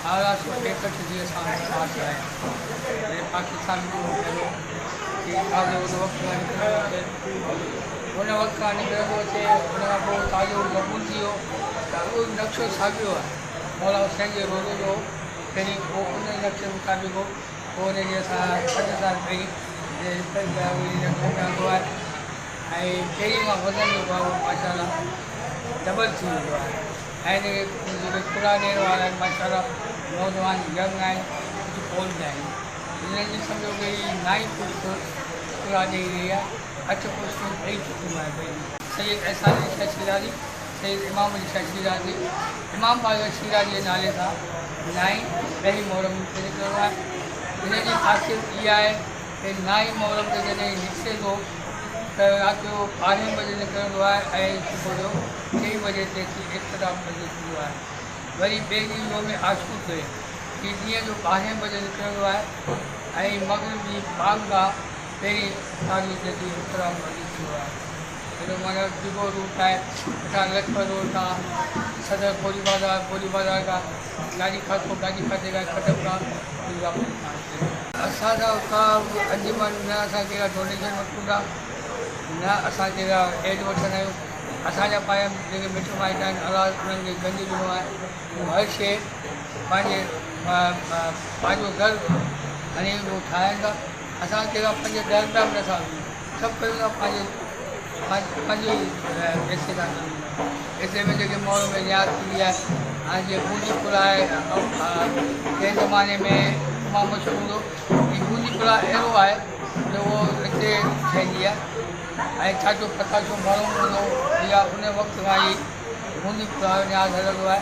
1861 जी असां पास आया पाकिस्तान में कयो कि ताज़ो उन वक़्त खां निकिरंदो अचे उन वक़्त खां निकिरंदो अचे उन खां पोइ ताज़ो क़बूल थी वियो त उहो नक्शो साॻियो आहे मौला हुसैन जे रोज़े जो पहिरीं पोइ उन नक्शे मुताबिक़ हो पोइ हुनजी असां 5 साल पहिरीं नक्शो में आंदो आहे ऐं पहिरीं खां वधंदो आहे उहो माशाल्लाह डबल थी वेंदो आहे ऐं जेके खुला ॾियण वारा आहिनि माशाल्लाह नौजवान यंग आहिनि कुझु ओल्ड आहिनि हिननि जी सम्झो कि 9 पुश्तूं खुला ॾेई रही आहे 8 पुश्तूं ॾेई चुकियूं आहे पहिरीं सैयद एहसान अली शाह शिराज़ी सैयद इमाम अली शाह शिराज़ी इमाम बाग़र शिराज़ी जे नाले सां 9 पहिरीं मोहरम ते निकिरंदो आहे हिन जी ख़ासियत इहा आहे कि 9 मोहरम ते जॾहिं निकिरे थो त राति जो 12 बजे निकिरंदो आहे ऐं सुबुह जो 6 बजे ते इख़्तिताम बजे थींदो आहे वरी ॿिए ॾींहुं योम आशूर ते हीअ ॾींहं जो 12 बजे निकिरंदो आहे ऐं मग़रिब जी बाग खां पहिरीं तारीख़ ते इख़्तिताम बजे थींदो आहे हेॾो माना ॾिघो रूट आहे असां लजपत रोड खां सदर गोली बाज़ार खां गाड़ी खातो गाड़ी खाते खां खटक खां असांजा उतां अंजुमन न असां कहिड़ा डोनेशन वठूं था न असां कहिड़ा एड वठंदा आहियूं असांजा पंहिंजा जेके मिट माइट आहिनि अलाह उन्हनि खे गंज ॾिनो आहे उहो हर शइ पंहिंजो घर खणी उहो ठाहिनि था असां कहिड़ा 5-10 रुपया बि नथा सभु कयूं था पंहिंजे पैसे सां पैसे में जेके मोड़ में रियाज़ थींदी आहे हाणे जीअं बूंदी पुला आहे कंहिं ज़माने में तमामु मशहूरु हूंदो ही बूंदी पुला अहिड़ो आहे जो उहो हिते ठहंदी आहे ऐं छाजो पताशो माण्हू हूंदो या उन वक़्त खां ई बूंदी पुला जो रियाज़ हलंदो आहे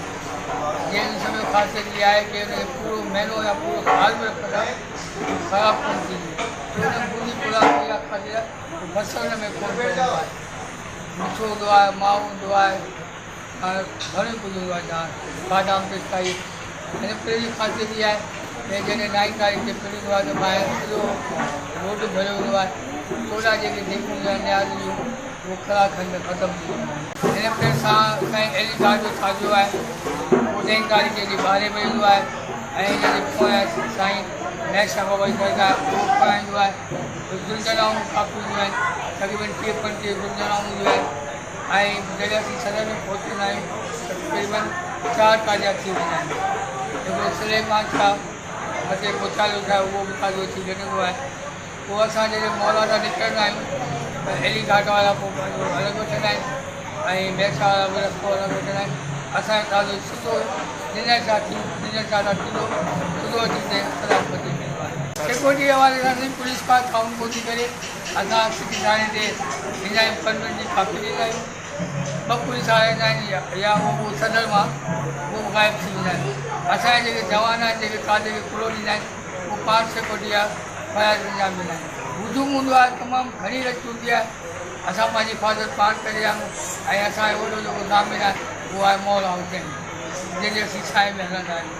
जंहिं समय ख़ासियत इहा आहे कि हुनखे पूरो महीनो या पूरो साल में रखंदा ख़राबु कोन थींदी हुन बूंदी पुला इहा ख़ासियत बसर में कोन पवंदो आहे मिठो हूंदो आहे माओ हूंदो आहे घणो कुझु हूंदो आहे जान बादाम पिस्ता हिन पहिरीं ख़ासियत इहा आहे कि जॾहिं 9 तारीख़ ते पिड़ींदो आहे त ॿाहिरि सॼो रोड भरियो हूंदो आहे थोरा जेके जेकियूं हूंदियूं आहिनि न्याज़ जूं उहो कलाक खनि में ख़तमु थी वेंदियूं आहिनि हिन करे सां साईं अहिड़ी ॻाल्हि जो छाजो आहे पोइ 10 तारीख़ जी 12 बजे ईंदो आहे ऐं जॾहिं पोइ साईं मैशा बाबा जी दरगाह उहो पढ़ाईंदो आहे गुलजनाऊं काफ़ी हूंदियूं आहिनि तक़रीबन 30-35 गुलजनाऊं हूंदियूं आहिनि ऐं जॾहिं असीं सदर में पहुचंदा आहियूं त तक़रीबन 4 ताज़ा थी वेंदा आहिनि हिकिड़ो सुलेमान शाह मथे पुछालो छा उहो बि ताज़ो थी लॻंदो आहे पोइ असां जॾहिं मौलाना निकिरंदा आहियूं त एली घाट वारा पोइ पंहिंजो अलॻि वठंदा आहिनि ऐं मैशा वारा बि रस्तो अलॻि वठंदा आहिनि असांजो ताज़ो सुठो डिनर छा थींदो सुठो थींदे सलामती वेंदो आहे सिक्योरिटी हवाले सां पुलिस पास काउंट कोन्ह थी करे असां सिटी थाणे ते ईंदा आहियूं परमिट जी कापी ॾींदा आहियूं 2 पुलिस वारा ईंदा आहिनि या उहो सदर मां उहो ग़ाइबु थी वेंदा आहिनि असांजा जेके जवान आहिनि जेके काॾे खे खुलो ॾींदा आहिनि उहो पास सिक्योरिटी आहे फ़याज़ अंजाम ॾींदा आहिनि हुजूम हूंदो आहे तमामु घणी रच हूंदी आहे असां पंहिंजी हिफ़ाज़त पाण करे आहियूं ऐं असांजो वॾो जेको ज़ामिन आहे उहो आहे मौला हुसैन जंहिंजे असीं साए में हलंदा आहियूं